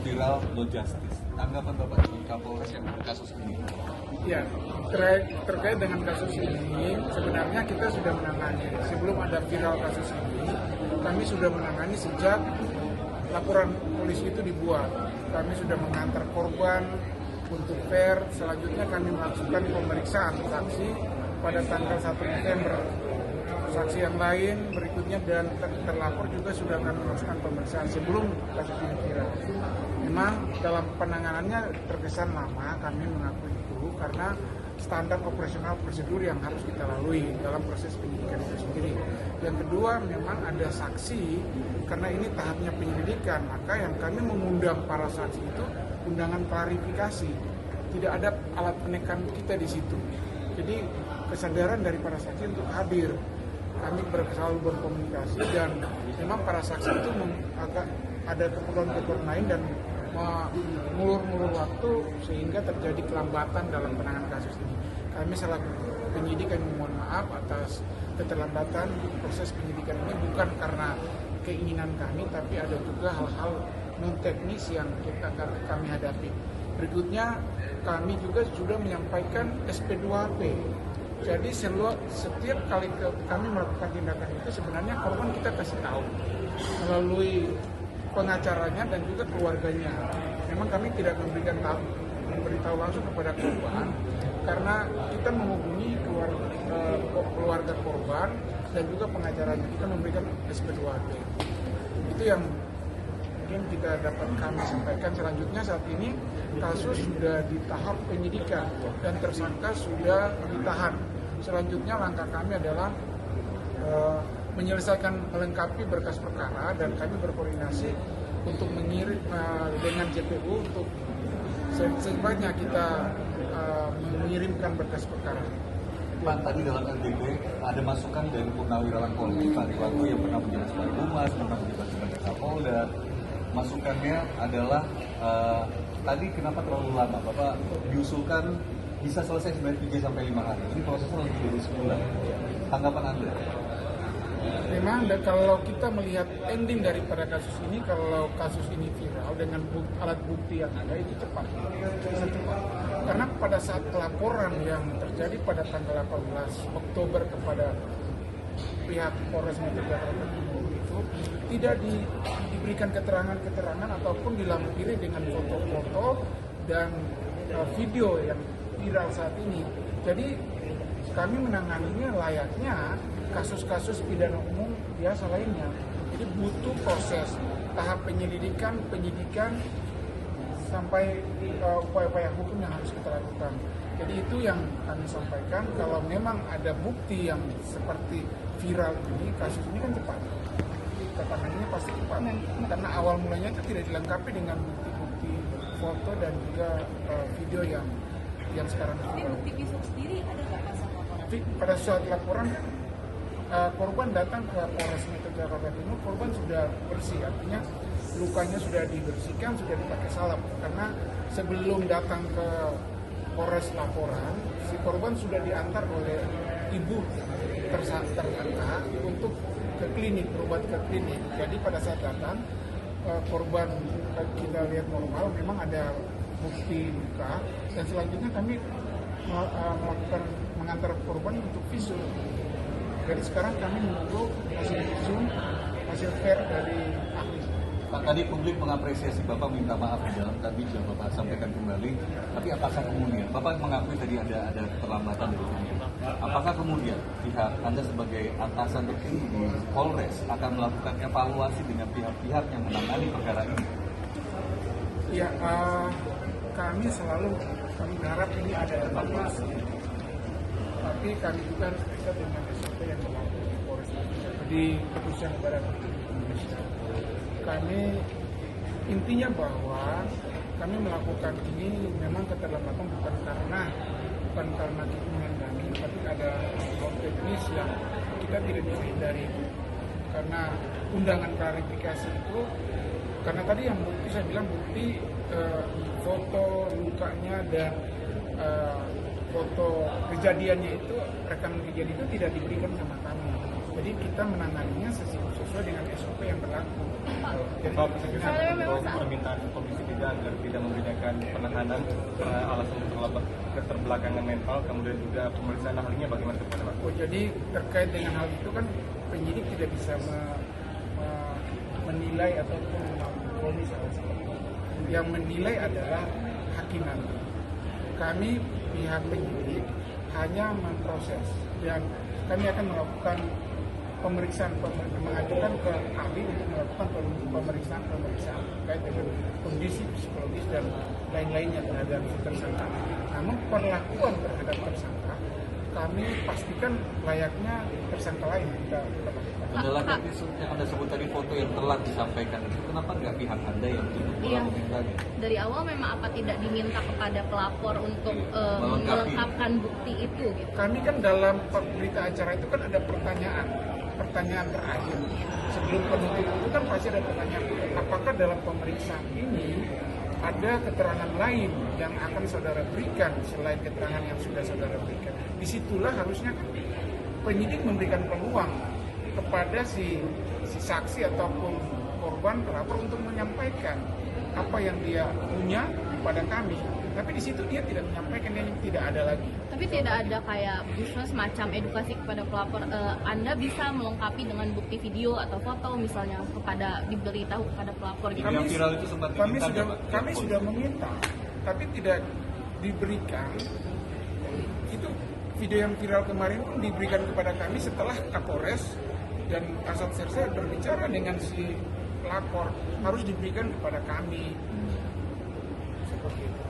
viral no justice. Tanggapan Bapak sebagai Kapolres yang kasus ini? Ya, terkait dengan kasus ini, sebenarnya kita sudah menangani. Sebelum ada viral kasus ini, kami sudah menangani sejak laporan polisi itu dibuat. Kami sudah mengantar korban untuk fair. Selanjutnya kami melakukan pemeriksaan saksi pada tanggal 1 November. Saksi yang lain berikutnya dan terlapor juga sudah kami melakukan pemeriksaan sebelum kasus ini viral. Memang dalam penanganannya terkesan lama, kami mengakui itu karena standar operasional prosedur yang harus kita lalui dalam proses penyidikan itu sendiri. Yang kedua, memang ada saksi, karena ini tahapnya penyelidikan, maka yang kami mengundang para saksi itu undangan klarifikasi. Tidak ada alat penekan kita di situ. Jadi kesadaran dari para saksi untuk hadir. Kami selalu berkomunikasi dan memang para saksi itu agak ada keperluan lain dan mengulur-ngulur waktu sehingga terjadi kelambatan dalam penanganan kasus ini. Kami selaku penyidik kami mohon maaf atas keterlambatan proses penyidikan ini, bukan karena keinginan kami, tapi ada juga hal-hal non teknis yang kami hadapi. Berikutnya kami juga sudah menyampaikan SP2P. Jadi setiap kali kami melakukan tindakan itu sebenarnya korban kita kasih tahu melalui pengacaranya dan juga keluarganya. Memang kami tidak memberitahu langsung kepada korban karena kita menghubungi keluarga korban dan juga pengacaranya. Kita memberikan SP2P. Itu yang mungkin kita dapat kami sampaikan. Selanjutnya saat ini kasus sudah di tahap penyidikan dan tersangka sudah ditahan. Selanjutnya langkah kami adalah menyelesaikan melengkapi berkas perkara dan kami berkoordinasi untuk mengirim dengan JPU untuk secepatnya kita mengirimkan berkas perkara. Pak, tadi dalam LDP ada masukan dari Purnawirawan Polri, Pak Riwanto yang pernah menjabat sebagai Humas, pernah menjabat sebagai Kapolda. Masukannya adalah tadi kenapa terlalu lama? Bapak diusulkan bisa selesai sebenarnya 3-5 hari. Ini prosesnya lebih dari sebulan. Tanggapan Anda? Memang kalau kita melihat ending daripada kasus ini, kalau kasus ini viral dengan alat bukti yang ada itu cepat, bisa cepat. Karena pada saat pelaporan yang terjadi pada tanggal 18 Oktober kepada pihak Polres Metro Jakarta Timur itu tidak diberikan keterangan ataupun dilampiri dengan foto-foto dan video yang viral saat ini. Jadi kami menanganinya layaknya kasus-kasus pidana umum biasa lainnya. Jadi butuh proses tahap penyidikan sampai upaya-upaya hukum yang harus kita lakukan. Jadi itu yang kami sampaikan, kalau memang ada bukti yang seperti viral ini, kasus ini kan cepat. Ketangannya pasti cepat, karena awal mulanya itu tidak dilengkapi dengan bukti-bukti foto dan juga video yang sekarang viral. Bukti visum sendiri ada nggak pas sama laporan? Pada saat laporan korban datang ke Polres Metro Jakarta Timur, korban sudah bersih, artinya lukanya sudah dibersihkan, sudah dipakai salep. Karena sebelum datang ke Polres laporan, si korban sudah diantar oleh ibu tersangka untuk ke klinik, berobat ke klinik. Jadi pada saat datang, korban kita lihat normal, memang ada bukti luka, dan selanjutnya kami mengantar korban untuk visum. Jadi sekarang kami menunggu hasil visum, hasil fair dari ahli. Pak, tadi publik mengapresiasi Bapak minta maaf di dalam tadi sudah Bapak sampaikan kembali. Tapi apakah kemudian Bapak mengakui tadi ada keterlambatan dari pemerintah? Apakah kemudian pihak Anda sebagai atasan tertinggi di Polres akan melakukan evaluasi dengan pihak-pihak yang menangani perkara ini? Ya, kami berharap ini ada evaluasi. Tapi kami juga harus terikat dengan SOP yang berlaku di Polres di Kepolisian Negara Republik Indonesia. Kami intinya bahwa kami melakukan ini memang keterlambatan bukan karena keinginan kami, tapi ada hal teknis yang kita tidak bisa hindari. Karena undangan klarifikasi itu, karena tadi yang bukti saya bilang bukti foto lukanya dan foto kejadiannya itu, rekaman kejadian itu tidak diberikan sama kami. Jadi kita menanganinya sesuai dengan SOP SOP yang berlaku. Jadi, Pak, saya untuk permintaan Komisi 3 agar tidak memberikan penahanan alasan keterbelakangan mental, kemudian juga pemeriksaan ahlinya bagaimana kepada Pak? oh, jadi terkait dengan hal itu kan penyidik tidak bisa menilai ataupun memvonis hal seperti itu. Yang menilai adalah hakim nanti. Kami pihak penyidik hanya memproses dan kami akan melakukan pemeriksaan, mengajukan ke ahli untuk melakukan pemeriksaan terkait dengan kondisi psikologis dan lain-lainnya terhadap si tersangka. Namun perlakuan terhadap tersangka kami pastikan layaknya tersangka lain kita lakukan. Adalah yang Anda sebut tadi foto yang telah disampaikan itu, kenapa nggak pihak Anda yang Iya. memintanya? Dari awal memang apa tidak diminta kepada pelapor untuk melengkapkan bukti itu gitu. Kami kan dalam berita acara itu kan ada pertanyaan terakhir sebelum penutup itu kan pasti ada pertanyaan, apakah dalam pemeriksaan ini ada keterangan lain yang akan saudara berikan selain keterangan yang sudah saudara berikan. Disitulah harusnya kan penyidik memberikan peluang kepada si saksi ataupun korban pelapor untuk menyampaikan apa yang dia punya kepada kami. Tapi di situ dia tidak menyampaikan, dia tidak ada lagi. Tapi tidak ada kayak semacam edukasi kepada pelapor. Anda bisa melengkapi dengan bukti video atau foto misalnya kepada diberitahu kepada pelapor gitu. Yang viral itu sempat diminta nggak, Pak? Kami sudah meminta, tapi tidak diberikan. Itu video yang viral kemarin pun diberikan kepada kami setelah Kapolres dan Kasat Serse berbicara dengan si pelapor, harus diberikan kepada kami. Seperti itu.